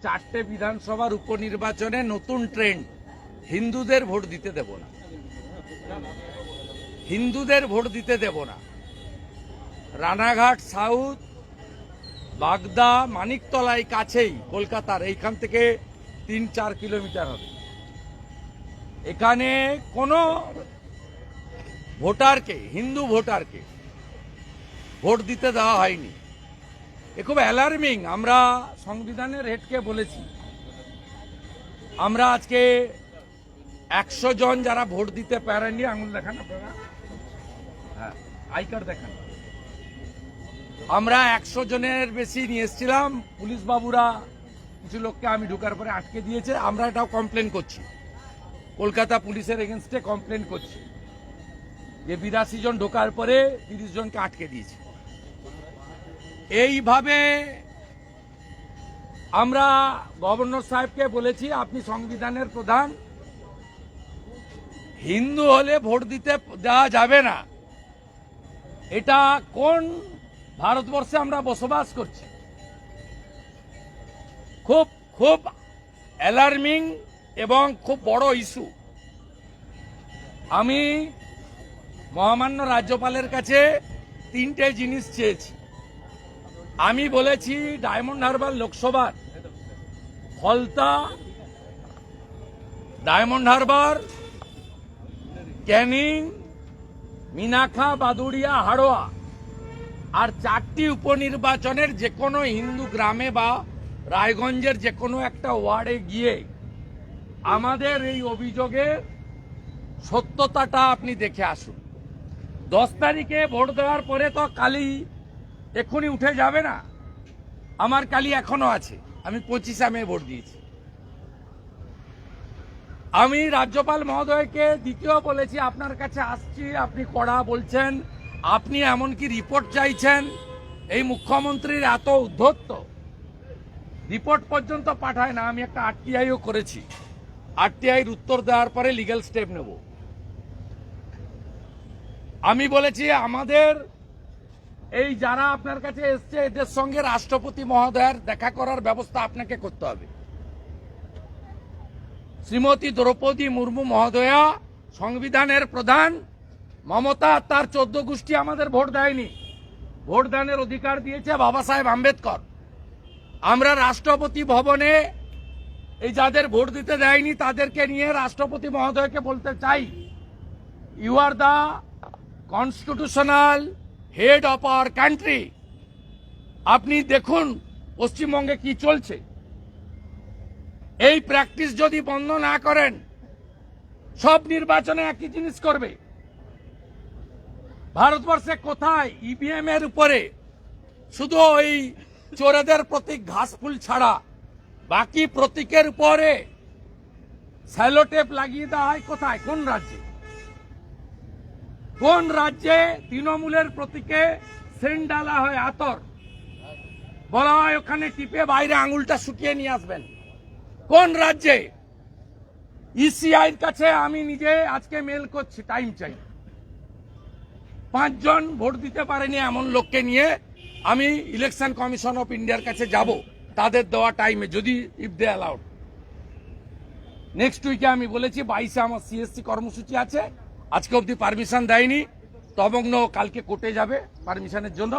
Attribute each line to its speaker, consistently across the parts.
Speaker 1: চারটে বিধানসভার উপনির্বাচনে নতুন ট্রেন্ড, হিন্দুদের ভোট দিতে দেব না, হিন্দুদের ভোট দিতে দেব না। রানাঘাট সাউথ, বাগদা, মানিকতলাই কাছেই কলকাতার, এইখান থেকে 3-4 কিলোমিটার হবে। এখানে কোনো ভোটারকে, হিন্দু ভোটারকে ভোট দিতে দেওয়া হয়নি। এ খুব অ্যালার্মিং। আমরা সংবিধানের হেডকে বলেছি, আমরা আজকে 100 জন যারা ভোট দিতে পারেননি, আঙুল দেখান আপনারা, হ্যাঁ আই কার্ড দেখান, আমরা 100 জনের বেশি নিয়ে এসেছিলাম। পুলিশ বাবুরা কিছু লোককে আমি ঢোকার পরে আটকে দিয়েছে। আমরা এটাও কমপ্লেন করছি, কলকাতা পুলিশের এগেনস্টে কমপ্লেন করছি যে 82 জন ঢোকার পরে 30 জনকে আটকে দিয়েছে। এইভাবে আমরা গভর্নর সাহেবকে বলেছি, আপনি সংবিধানের প্রধান, হিন্দু হলে ভোট দিতে দেওয়া যাবে না। এটা কোন ভারতবর্ষে আমরা বসবাস করছি? খুব খুব অ্যালার্মিং এবং খুব বড় ইস্যু। আমি মহামান্য রাজ্যপালের কাছে 3টে জিনিস চেয়েছি। আমি বলেছি ডায়মন্ড হারবার লোকসভার ফলতা, ডায়মন্ড হারবার, ক্যানিং, মিনাখা, বাদুড়িয়া, হাড়োয়া আর 4টি উপনির্বাচনের যে কোনো হিন্দু গ্রামে বা রায়গঞ্জের যে কোনো একটা ওয়ার্ডে গিয়ে আমাদের এই অভিযোগের সত্যতাটা আপনি দেখে আসুন। 10 তারিখে ভোট দেওয়ার পরে তো কালি এক্ষুনি উঠে যাবে না। আমার কালি এখনো আছে, আমি 25 মে ভোট দিয়েছি। আমি রাজ্যপাল মহোদয়কে দ্বিতীয় বলেছি, আপনার কাছে আসছি, আপনি কড়া বলছেন, আপনি এমনকি রিপোর্ট চাইছেন। এই মুখ্যমন্ত্রীর এত উদ্ধত্ত, রিপোর্ট পর্যন্ত পাঠায় না। আমি একটা আরটিআইও করেছি, আরটিআইয়ের উত্তর দেওয়ার পরে লিগ্যাল স্টেপ নেব। আমি বলেছি আমাদের এই যারা আপনার কাছে এসছে এদের সঙ্গে রাষ্ট্রপতি মহোদয়ের দেখা করার ব্যবস্থা আপনাকে করতে হবে। শ্রীমতী দ্রৌপদী মুর্মু মহোদয়া সংবিধানের প্রধান, মমতা তার 14 গোষ্ঠী আমাদের ভোট দেয়নি। ভোট দানের অধিকার দিয়েছে বাবা সাহেব আম্বেদকর। আমরা রাষ্ট্রপতি ভবনে এই যাদের ভোট দিতে দেয়নি তাদেরকে নিয়ে রাষ্ট্রপতি মহোদয়কে বলতে চাই, you are the constitutional head of our country. আপনি দেখুন পশ্চিমবঙ্গে কি চলছে। এই প্র্যাকটিস যদি বন্ধ না করেন, সব নির্বাচনে একই জিনিস করবে। ভারতবর্ষে কোথায় ইভিএম এর উপরে শুধু ওই চোরেদের প্রতীক ঘাসফুল ছাড়া বাকি প্রতীকের উপরে স্যালোটেপ লাগিয়ে দেওয়া হয়? কোথায়, কোন রাজ্যে? কোন রাজ্যে তৃণমূলের প্রতীকে সেন্ট ডালা হয় আতর, বলা হয় ওখানে টিপে বাইরে আঙুলটা শুকিয়ে নিয়ে আসবেন? কোন রাজ্যে? ইসিআই এর কাছে আমি নিজে আজকে মেল করছি, টাইম চাই। 5 জন ভোট দিতে পারেনি এমন লোককে নিয়ে আমি ইলেকশন কমিশন অফ ইন্ডিয়ার কাছে যাব তাদের দেওয়া টাইমে, যদি ইফ দে অ্যালাউড। নেক্সট উইকে আমি বলেছি 22-এ আমার সিএসসি কর্মসূচি আছে, আজকে অবধি পারমিশন দেয়নি। তমগ্ন কালকে কোর্টে যাবে পারমিশনের জন্য,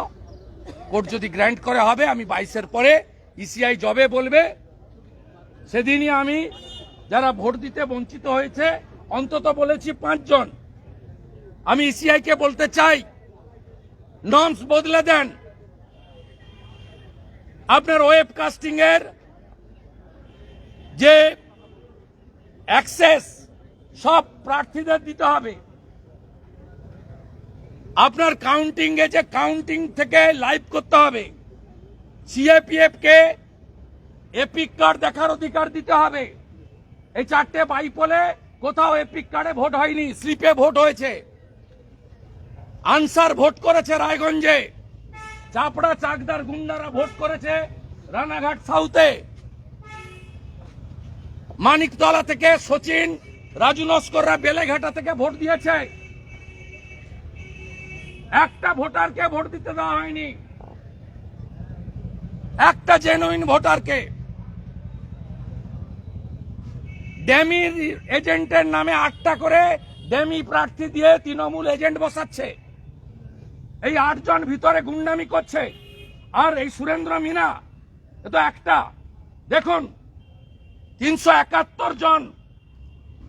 Speaker 1: কোর্ট যদি গ্র্যান্ট করে হবে। আমি 22-এর পরে ইসিআই জবে বলবে, সেদিনই আমি যারা ভোট দিতে বঞ্চিত হয়েছে অন্তত বলেছি 5 জন। আমি ইসিআই কে বলতে চাই, নর্মস বদলে দেন। আপনার ওয়েব কাস্টিং এর যে অ্যাক্সেস সব প্রার্থীদের দিতে হবে। আপনার কাউন্টিং এ যে কাউন্টিং থেকে লাইভ করতে হবে। সিএপিএফ কে এপিক কার্ড দেখার অধিকার দিতে হবে। এই 4টে বাইপোলে কোথাও এপিক কার্ডে ভোট হয়নি, স্লিপে ভোট হয়েছে। আনসার ভোট করেছে রায়গঞ্জে, চাপড়া চাকদার গুন্ডারা ভোট করেছে রানাঘাট সাউথে। মানিকতলা থেকে সচিন, রাজু নস্কররা বেলেঘাটা থেকে ভোট দিয়েছে। একটা ভোটারকে ভোট দিতে দেওয়া হয়নি, একটা জেনুইন ভোটারকে। ড্যামি এজেন্টের নামে 8টা করে ড্যামি প্রার্থী দিয়ে তৃণমূল এজেন্ট বসাচ্ছে। এই 8 জন ভিতরে গুন্ডামি করছে। আর এই সুরেন্দ্র মিনা এ তো একটা। দেখুন 371 জন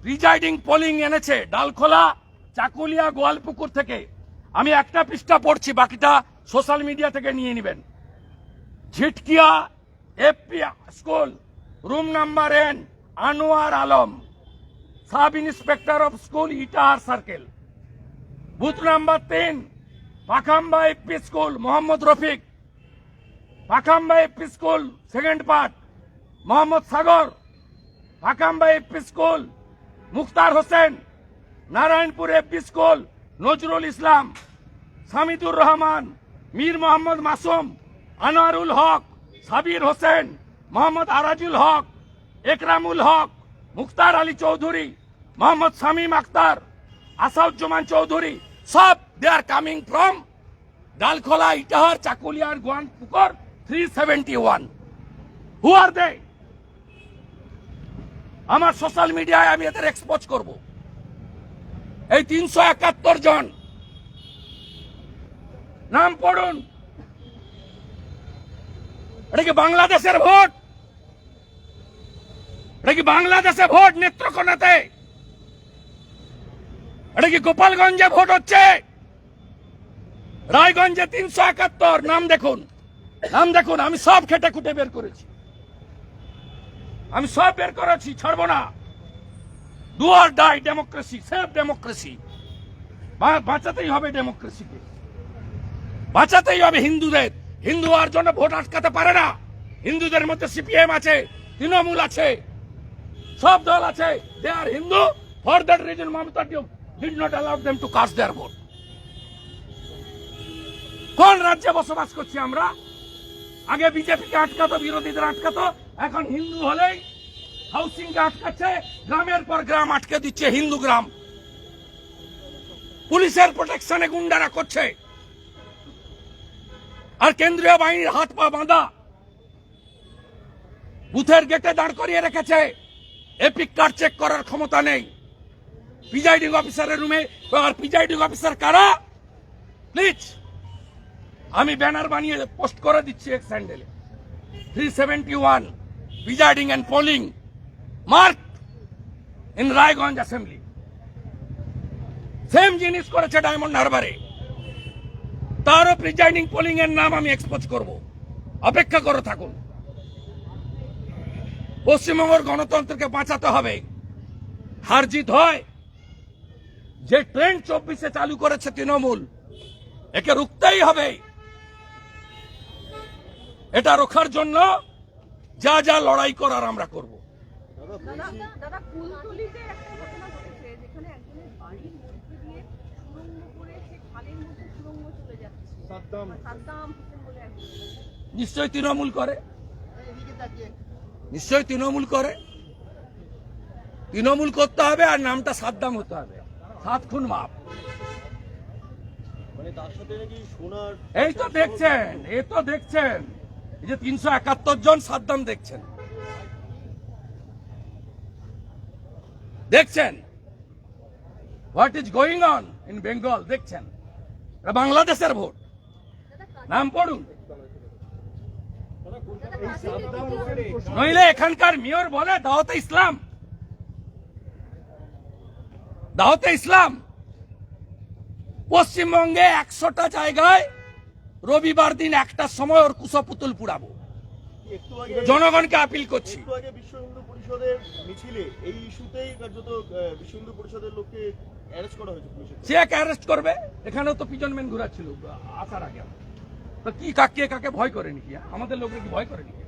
Speaker 1: প্রিজাইডিং পোলিং এনেছে ডালখোলা, চাকুলিয়া, গোয়ালপুকুর থেকে। আমি একটা পৃষ্ঠা পড়ছি, বাকিটা সোশ্যাল মিডিয়া থেকে নিয়ে নেবেন। Jhitkia FP school, room number N, Anwar Alam, sub inspector of school, Itahar circle. Booth number 3, Pakhamba FP school, Mohammad Rafiq. Pakhamba FP school second part, Mohammad Sagar. Pakhamba FP school, Mukhtar Hossain. Narayanpur FP school, Nazrul Islam, Samidur Rahman, Mir Mohammad Masum, Anwarul Haque, Sabir Hossain, Mohammad Arajul Haque, Ekramul Haque, Mukhtar Ali Chowdhury, Mohammad Shamim Akhtar, Asauzzaman Chowdhury. সব they are coming from Dalkhola, Itahar, Chakulia, Goalpokhar 371। হু আর দে? আমার সোশ্যাল মিডিয়ায় আমি এদের এক্সপোজ করব। এই 371 জন নাম পড়ুন। এটা কি বাংলাদেশের ভোট? এটা কি বাংলাদেশে ভোট নেত্রকোনাতে? এটা কি গোপালগঞ্জে ভোট হচ্ছে? রায়গঞ্জে 371। নাম দেখুন, নাম দেখুন। আমি সব খেটে খুঁটে বের করেছি, আমি সব বের করেছি, ছাড়বো না। Do or die democracy, save democracy. বাঁচাতেই হবে ডেমোক্রেসিকে, বাঁচাতেই হবে হিন্দুদের। হিন্দু হওয়ার জন্য ভোট আটকাতে পারে না। হিন্দুদের মধ্যে সিপিএম আছে, তৃণমূল আছে, সব দল আছে। They are Hindu. For that reason Mamata did not allow them to cast their vote. কোন রাজ্যে বসবাস করছি আমরা? আগে বিজেপিকে আটকাতো, বিরোধীদের আটকাতো, এখন হিন্দু হলেই হাউসিং কে আটকাচ্ছে। গ্রামের পর গ্রাম আটকে দিচ্ছে, হিন্দু গ্রাম। পুলিশের প্রোটেকশনে গুন্ডারা করছে, আর কেন্দ্রীয় বাহিনীর হাত পা বাঁধা। বুথের গেটে দাঁড় করিয়ে রেখেছে, এপিক কার্ড চেক করার ক্ষমতা নেই। প্রিজাইডিং অফিসারের রুমে। আর প্রিজাইডিং অফিসার কারা? প্লিজ, আমি ব্যানার বানিয়ে পোস্ট করে দিচ্ছি এক স্যান্ডেলে। 371 presiding and polling mark in Raiganj assembly. Same জিনিস করেছে ডায়মন্ড হারবারে। তারও প্রিজাইডিং পোলিং এর নাম আমি এক্সপোজ করব। অপেক্ষা করে থাকুন। পশ্চিমবঙ্গের গণতন্ত্রকে বাঁচাতে হবে। হার জিত হয়। যে ট্রেন্ড 24-এ চালু করেছে তৃণমূল, একে রুখতেই হবে। এটা রোখার জন্য যা যা লড়াই করার আমরা করব।
Speaker 2: দাদা, কুলতলিতে একটা ঘটনা ঘটেছে, যেখানে একজনের বাড়ির মধ্যে দিয়ে সুড়ঙ্গ করে সে খালের মধ্যে সুড়ঙ্গ চলে যাচ্ছে। সাদ্দাম হোসেন বলে একজন।
Speaker 1: নিশ্চয়ই তৃণমূল করে, নিশ্চয়ই তৃণমূল করে। তৃণমূল করতে হবে, আর নামটা সাদ্দাম হতে হবে। 7 খুন মাপ। এই তো দেখছেন, এই তো দেখছেন, এই যে 371 জন সাদ্দাম দেখছেন, দেখছেন what is going on in Bengal. দেখছেন, এটা বাংলাদেশের ভোট। নাম পড়ুন। নইলে এখানকার মেয়র বলে দাওয়াতে ইসলাম, দাওয়াতে ইসলাম। পশ্চিমবঙ্গে 100টা জায়গায় রবিবার দিন 1টার সময় ওর কুশপুতুল পুড়াবো। জনগণকে আপিল করছি।
Speaker 3: বিশ্ব হিন্দু পরিষদের মিছিলে এই ইস্যুতেই কার্যত বিশ্ব হিন্দু পরিষদের লোককে অ্যারেস্ট করা হয়েছে পুলিশ।
Speaker 1: সে অ্যারেস্ট করবে। এখানেও তো পিজনম্যান ঘোরাচ্ছিল আসার আগে। তো কি কাকে কাকে ভয় করে নাকি? আমাদের লোকের কি ভয় করে নাকি?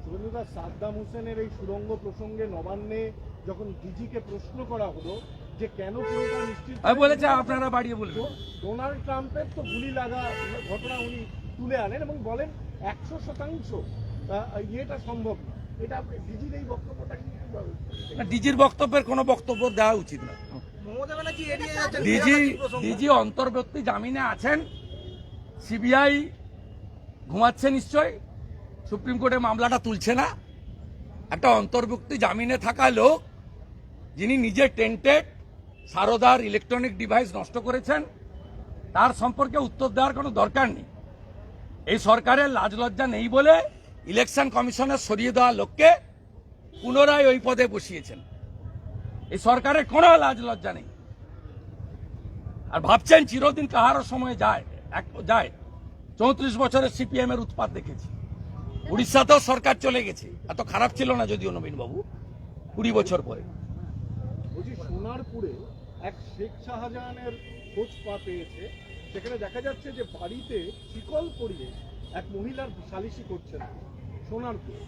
Speaker 4: শুভেন্দুদা, সাদ্দাম হোসেনের এই সুড়ঙ্গ প্রসঙ্গে নবান্নে যখন ডিজিকে প্রশ্ন করা হলো যে কেন পুরোটা নিশ্চিত,
Speaker 1: বলেছে আপনারা বাড়িয়ে বলবেন।
Speaker 4: ডোনাল্ড ট্রাম্পের তো গুলি লাগা ঘটনা উনি তুলে আনেন এবং বলেন 100% ইয়েটা সম্ভব না। এটা ডিজির এই বক্তব্যটা কিভাবে?
Speaker 1: ডিজির বক্তব্যের কোনো বক্তব্য দেওয়া উচিত না। ডিজি অন্তর্বর্তী জামিনে আছেন। সিবিআই ঘুমাচ্ছে নিশ্চয়, সুপ্রিম কোর্টে মামলাটা তুলছে না। একটা অন্তর্বর্তী জামিনে থাকা লোক যিনি নিজে টেন্টেড সারদার ইলেকট্রনিক ডিভাইস নষ্ট করেছেন, তার সম্পর্কে উত্তর দেওয়ার কোনো দরকার নেই। এই সরকারের লাজ লজ্জা নেই বলে ইলেকশন কমিশনের সরিয়ে দেওয়া লোককে পুনরায় ওই পদে বসিয়েছেন। এই সরকারের কোনো লাজ লজ্জা নেই। আর ভাবছেন চিরদিন কাহারও সময় যায় 34 বছরের সিপিএম এর উৎপাত দেখেছি। উড়িষ্যাতেও সরকার চলে গেছে, এত খারাপ ছিল না যদিও নবীন বাবু 20 বছর পরে।
Speaker 4: বলছি সোনারপুরে এক শেখ শাহজাহানের খোঁজ পেয়েছে, সেখানে দেখা যাচ্ছে যে বাড়িতে শিকল পরিয়ে এক মহিলার সালিশি করছেন সোনারপুরে।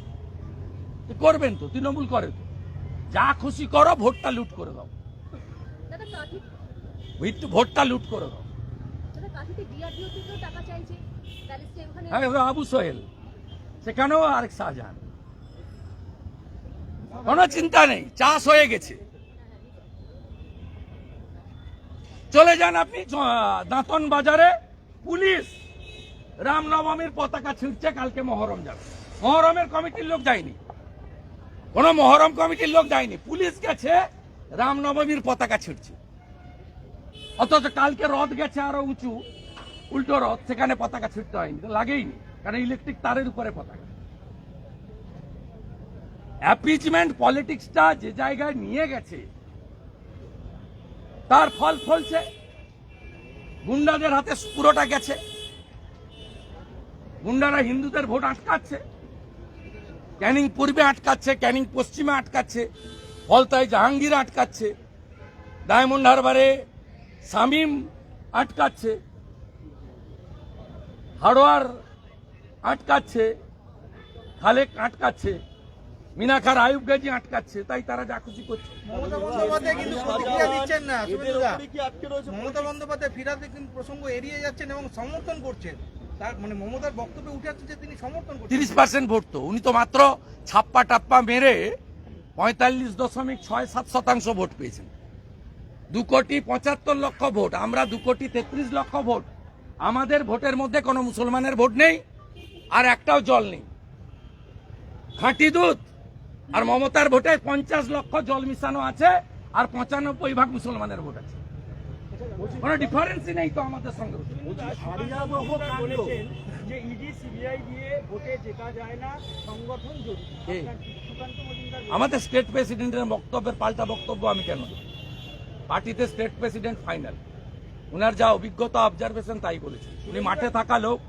Speaker 1: করবেন তো, তৃণমূল করে তো, যা খুশি করো, ভোটটা লুট করে দাও,
Speaker 2: দাদা কাঠি
Speaker 1: ভোটটা লুট করে দাও।
Speaker 2: দাদা কাঠিতে ডিআরডিও থেকেও টাকা চাইছে, প্যালেসে ওখানে
Speaker 1: হ্যাঁ, আবু সোহেল, সেখানেও আরেক শাহজাহান। কোনো চিন্তা নেই, চাষ হয়ে গেছে। চলে যান আপনি দাঁতন বাজারে, পুলিশ রামনবমীর পতাকা ছিঁড়ছে, কালকে মহরম যাবে। মহরমের কমিটির লোক যায়নি, কোন মহরম কমিটির লোক যায়নি, পুলিশ গেছে রামনবমীর পতাকা ছিঁড়ছে। অথচ কালকে রথ গেছে আরো উঁচু, উল্টো রথ, সেখানে পতাকা ছিঁড়তে হয়নি, লাগেইনি, কারণ ইলেকট্রিক তারের উপরে পতাকা। অ্যাপিজমেন্ট পলিটিক্সটা যে জায়গায় নিয়ে গেছে তার ফল ফলছে। গুন্ডাদের হাতে পুরোটা গেছে, গুন্ডারা হিন্দুদের ভোট আটকাচ্ছে, ক্যানিং পূর্বে আটকাচ্ছে, ক্যানিং পশ্চিমে আটকাচ্ছে, ফলতায় জাহাঙ্গীর আটকাচ্ছে, ডায়মন্ড হারবারে শামীম আটকাচ্ছে, হাড়োয়ার আটকাচ্ছে, খালেক আটকাচ্ছে, মিনাখার আয়ুব গাজী আটকাচ্ছে। তাই তারা যা খুশি করছে।
Speaker 5: মমতা বন্দ্যোপাধ্যায় কিন্তু প্রতিক্রিয়া দিচ্ছেন না,
Speaker 3: এদের
Speaker 5: সুব্রতদা।
Speaker 3: উপরে কি আটকে রয়েছে?
Speaker 5: মমতা বন্দ্যোপাধ্যায় ফিরাতে কিন্তু প্রসঙ্গ এড়িয়ে যাচ্ছেন এবং সমর্থন করছেন। তার মানে মমতার বক্তব্যে উঠে আসছে যে তিনি সমর্থন করছেন।
Speaker 1: 30% ভোট তো, উনি তো মাত্র ছাপ্পা টাপ্পা মেরে 45.67% ভোট পেয়েছেন। 2,75,00,000 ভোট, আমরা 2,33,00,000 ভোট। আমাদের ভোটের মধ্যে কোনো মুসলমানের ভোট নেই, আর একটাও জল নেই, খাঁটি দুধ। আর মমতার ভোটে 50 লক্ষ জল মিশানো আছে, আর 95% মুসলমানের ভোট আছে। কোনো ডিফারেন্সই নেই তো আমাদের সঙ্গে।
Speaker 6: বলেছেন যে ইডি সিবিআই দিয়ে ভোটে জেতা যায় না, সংগঠন জড়িত।
Speaker 1: কে?
Speaker 6: সুকান্ত মজুমদার
Speaker 1: আমাদের স্টেট প্রেসিডেন্টের বক্তব্যের পাল্টা বক্তব্য আমি কেন দেব? পার্টিতে স্টেট প্রেসিডেন্ট ফাইনাল, উনার যা অভিজ্ঞতা অবজারভেশন তাই বলেছেন। উনি মাঠে থাকা লোক,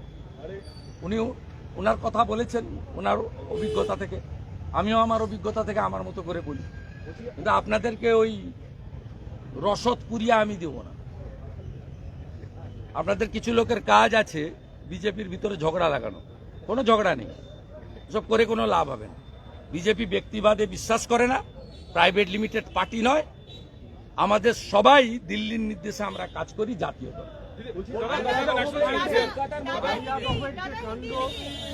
Speaker 1: উনি ওনার কথা বলেছেন ওনার অভিজ্ঞতা থেকে, আমিও আমার অভিজ্ঞতা থেকে আমার মতো করে বলি। কিন্তু আপনাদেরকে ওই রসদ পুরিয়া আমি দেব না। আপনাদের কিছু লোকের কাজ আছে বিজেপির ভিতরে ঝগড়া লাগানো, কোনো ঝগড়া নেই, সব করে কোনো লাভ হবে না। বিজেপি ব্যক্তিবাদে বিশ্বাস করে না, প্রাইভেট লিমিটেড পার্টি নয়। আমাদের সবাই দিল্লির নির্দেশে আমরা কাজ করি, জাতীয় দল।
Speaker 4: কাণ্ড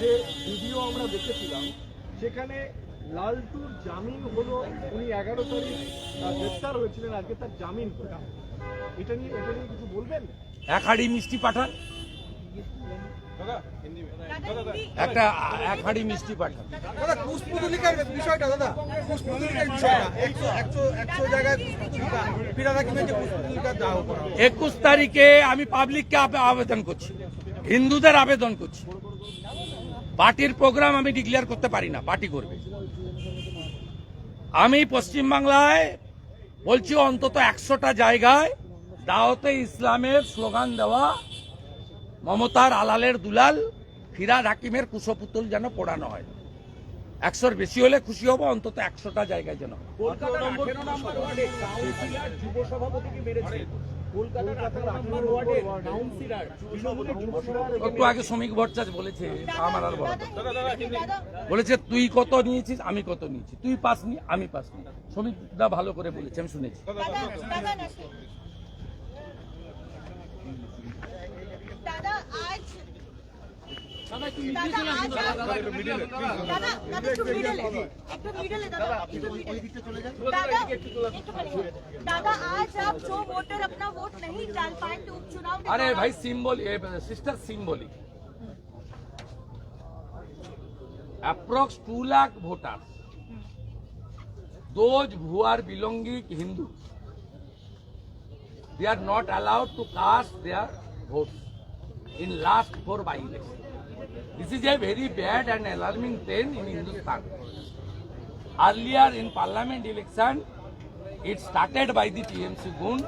Speaker 4: যে ভিডিও আমরা দেখেছিলাম, সেখানে লালটুর জামিন হলো, উনি 11 তারিখ গ্রেফতার হয়েছিলেন, আজকে তার জামিন হলো। এটা নিয়ে কিছু বলবেন?
Speaker 1: এক হাঁড়ি মিষ্টি পাঠান, একটা এক হাঁড়ি মিষ্টি পাঠান।
Speaker 5: দাদা পুষ্পতুলিকার বিষয়টা, দাদা পুষ্পতুলিকার বিষয়টা 100 জায়গায় পুষ্পতুলিকা ফিরাতে কিন্তু যে পুষ্পতুলিকা দাও করা
Speaker 1: 21 তারিখে আমি পাবলিককে আবেদন করছি, হিন্দুদের আবেদন করছি। পার্টির প্রোগ্রাম আমি ডিক্লেয়ার করতে পারি না, পার্টি করবে। আমি পশ্চিমবাংলায় বলছি অন্তত 100টা জায়গায় দাওয়াতে ইসলামের স্লোগান দেওয়া, মমতার আলালের দুলাল, ফিরাদ হাকিমের কুশপুতুল যেন পোড়ানো হয়। 100-র বেশি হলে খুশি হব, অন্তত 100টা জায়গায় যেন।
Speaker 6: কলকাতার 18 নম্বর ওয়ার্ডে কাউন্সিলর যুব সভাপতিকে মেরেছে। কলকাতার 18 নম্বর ওয়ার্ডে কাউন্সিলর তৃণমূলের যুব সভাপতি
Speaker 1: একটু আগে শ্রমিক ভট্টাচার্য বলেছে, আমার আর বলা বলেছে তুই কত নিয়েছিস, আমি কত নিয়েছি, তুই পাসনি, আমি পাসনি। শ্রমিক দা ভালো করে বলেছে, আমি শুনেছি।
Speaker 2: দাদা আজ একটু मिडिल दादा आज आप जो वोटर अपना वोट नहीं डाल पाए थे उपचुनाव के
Speaker 1: अरे
Speaker 2: दौरान-
Speaker 1: भाई symbol sister symbolic approx 2 lakh voter those who are belonging Hindu, they are not allowed to cast their votes in last 4 by-elections. This is a very bad and alarming trend in Hindustan. Earlier in parliament election, it started by the TMC Gund,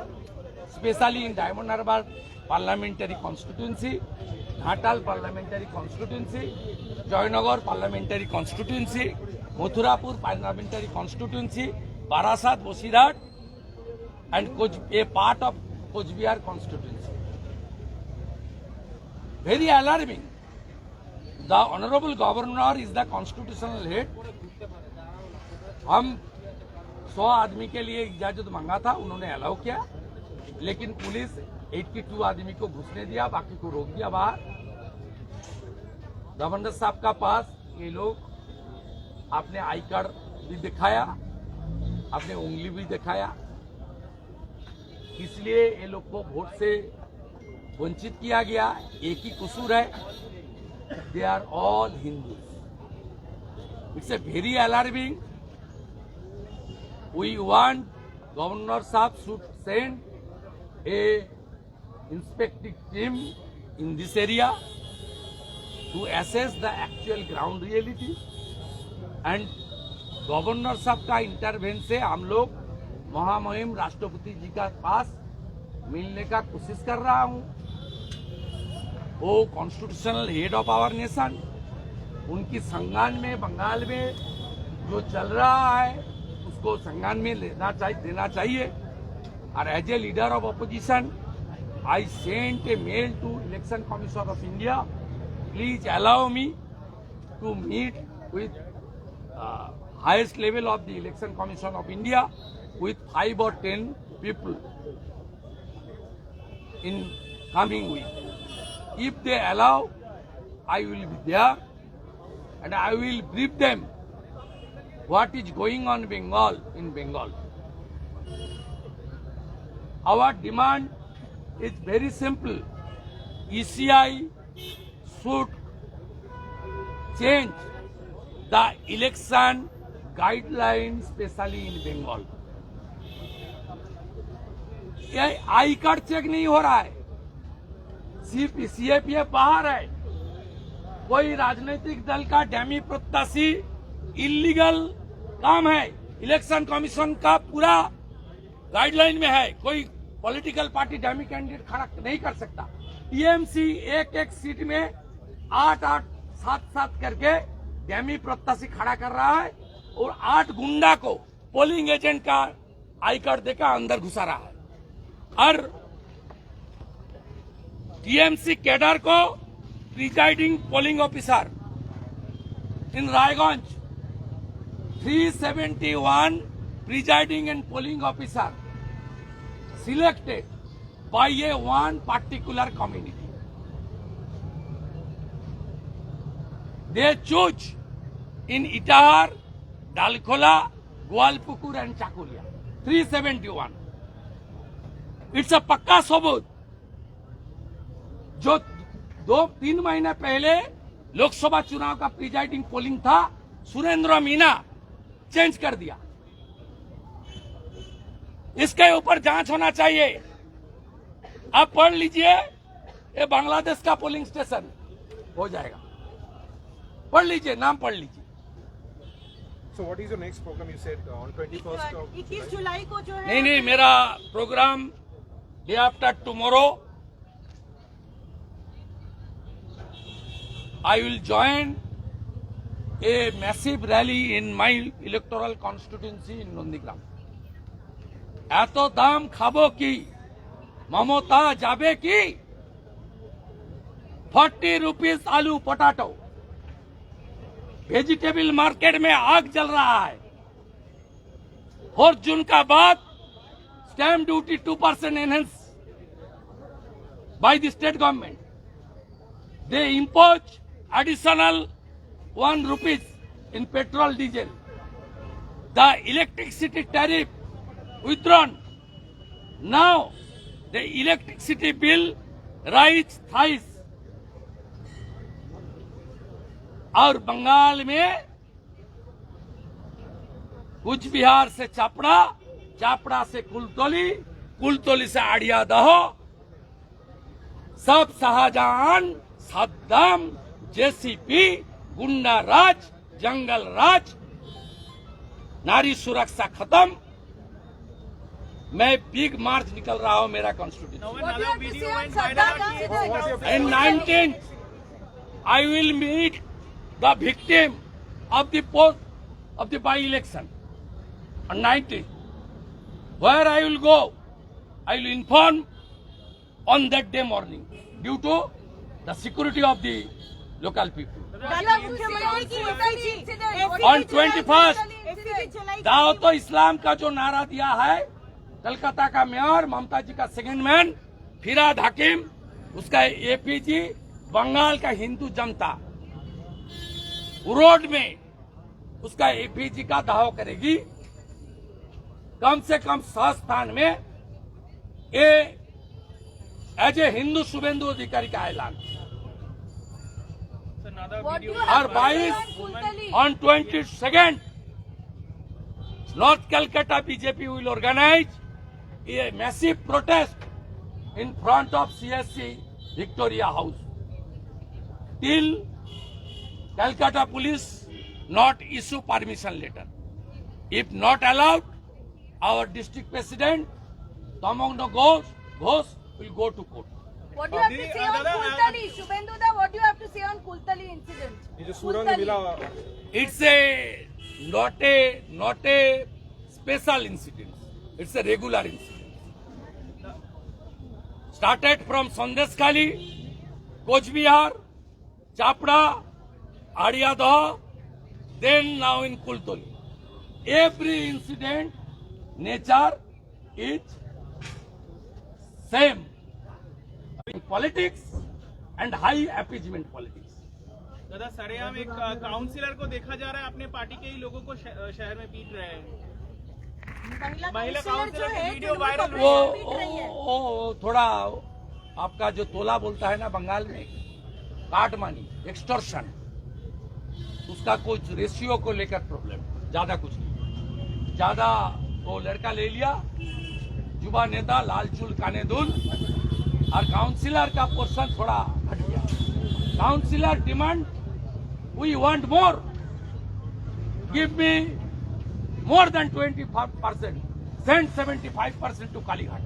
Speaker 1: especially in Diamond Harbour parliamentary constituency, Ghatal parliamentary constituency, Joynagar parliamentary constituency, Mathurapur parliamentary constituency, Barasat, Bosirat, and a part of Kochbihar constituency. Very alarming. The Honorable Governor is the constitutional head. हम 100 आदमी के लिए इजाजत मांगा था, उन्होंने allow किया, लेकिन पुलिस 82 आदमी को घुसने दिया, बाकी को रोक दिया बाहर। गवर्नर साहब का पास ये लोग आपने आई कार्ड भी दिखाया, आपने उंगली भी दिखाया, इसलिए ये लोग को वोट से वंचित किया गया। एक ही कसूर है, they are all Hindu. It's a very alarming. We want Governor Saab should send a inspecting team in this area to assess the actual ground reality, and Governor Saab का इंटरवेंशन से हम लोग महामहिम राष्ट्रपति जी का पास मिलने का कोशिश कर रहा हूं। वो constitutional head of our nation, उनकी संज्ञान में बंगाल में जो चल रहा है उसको संज्ञान में देना चाहिए। और as a leader of opposition I sent a mail to election commission of India, please allow me to meet with highest level of the election commission of India with 5 or 10 people in coming week. If they allow, I will be there and I will brief them what is going on in Bengal. Our demand is very simple. ECI should change the election guidelines, especially in Bengal. ये I card check नहीं हो रहा है, CAPF बाहर है। कोई राजनीतिक दल का डैमी प्रत्याशी इलीगल काम है, इलेक्शन कमीशन का पूरा गाइडलाइन में है। कोई पॉलिटिकल पार्टी डैमी कैंडिडेट खड़ा नहीं कर सकता। टीएमसी एक सीट में 8-8, 7-7 करके डैमी प्रत्याशी खड़ा कर रहा है और 8 गुंडा को पोलिंग एजेंट का आई कार्ड देकर अंदर घुसा रहा है। और टीएमसी कैडर को presiding polling officer in Raiganj 371 presiding and polling officer selected by a one particular community. They choose in Itahar, Dalkola, Gwalpukur and Chakulia. 371. It's a पक्का सबूत। जो 2-3 महीने पहले लोकसभा चुनाव का प्रिजाइडिंग पोलिंग था, सुरेंद्र मीना चेंज कर दिया। इसके ऊपर जांच होना चाहिए। आप पढ़ लीजिए, ये बांग्लादेश का पोलिंग स्टेशन हो जाएगा। पढ़ लीजिए, नाम पढ़ लीजिए।
Speaker 4: So what is your next program? You said on 21st of
Speaker 2: 21 जुलाई को जो है
Speaker 1: नहीं, मेरा program day after tomorrow I will join a massive rally in my electoral constituency in Nondigram. এত দাম খাবো কি, মমতা যাবে কি? 40 रुपीस आलू पोटैटो, वेजिटेबल मार्केट में आग जल रहा है। 4 जून का बाद stamp duty 2% enhance by the state government. They impose additional 1 rupees in petrol, diesel. The electricity tariff withdrawn. Now the electricity bill rise thrice. और बंगाल में कुछ बिहार से चापड़ा, चापड़ा से कुलतली, कुलतली से आड़ियादह, सब शाहजहां, सद्दाम, जेसीपी, गुंडा राज, जंगल राज, नारी सुरक्षा खत्म। मैं बिग मार्च निकल रहा हूं मेरा constitution.
Speaker 2: What do you have to say on Saddam incident?
Speaker 1: In 19th, I will meet the victim of the by-election on 19th. Where I will go, I will inform on that day morning due to the security of the local people.
Speaker 2: दादा मुख्यमंत्री की FIG incident.
Speaker 1: On 21st, दाओ तो इस्लाम का जो नारा दिया है, कलकत्ता का मेयर, ममता जी का सेकंड मैन, फिराद हकीम, उसका एपीजी, बंगाल का हिंदू जनता रोड में उसका एपीजी का दाव करेगी। कम से कम 100 स्थान में ये एज ए हिंदू शुभेंदु अधिकारी का ऐलान।
Speaker 2: What do you
Speaker 1: और
Speaker 2: have to say
Speaker 1: 22
Speaker 2: on Kultali?
Speaker 1: on 22nd, North Calcutta BJP will organize a massive protest in front of CSC Victoria House till Calcutta police not issue permission letter. If not allowed, our district president Tamangno Ghosh will go to court.
Speaker 2: What do you have to say on Kultali? Shubhendu da, what do you have to say on Kultali incident?
Speaker 4: ये जो सुरंग
Speaker 2: Kultali.
Speaker 4: मिला,
Speaker 1: It's a not a special incident. It's a regular incident. Started from Sandeshkhali, Coach Bihar, Chapra, Adyadh, then now in Kultoli. Every incident, nature is same. In politics and high appeasement politics.
Speaker 6: दादा सरेआम एक councillor को देखा जा रहा है अपने party के ही लोगों को शहर में पीट रहे हैं। महिला काउंसिलर की वीडियो वायरल हुई है।
Speaker 1: वो थोड़ा आपका जो तोला बोलता है ना बंगाल में, काट मानी, एक्सटॉर्शन, उसका कुछ रेशियो को लेकर प्रॉब्लम, ज्यादा कुछ नहीं। ज्यादा वो लड़का ले लिया, युवा नेता लालचुल कानेदुल, और काउंसिलर का पोर्शन थोड़ा हट गया। Councillor demand, we want more, give me more than 25%, send 75% to Kalighat.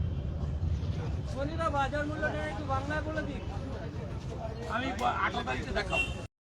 Speaker 1: আমি 18 তারিখে দেখাবো।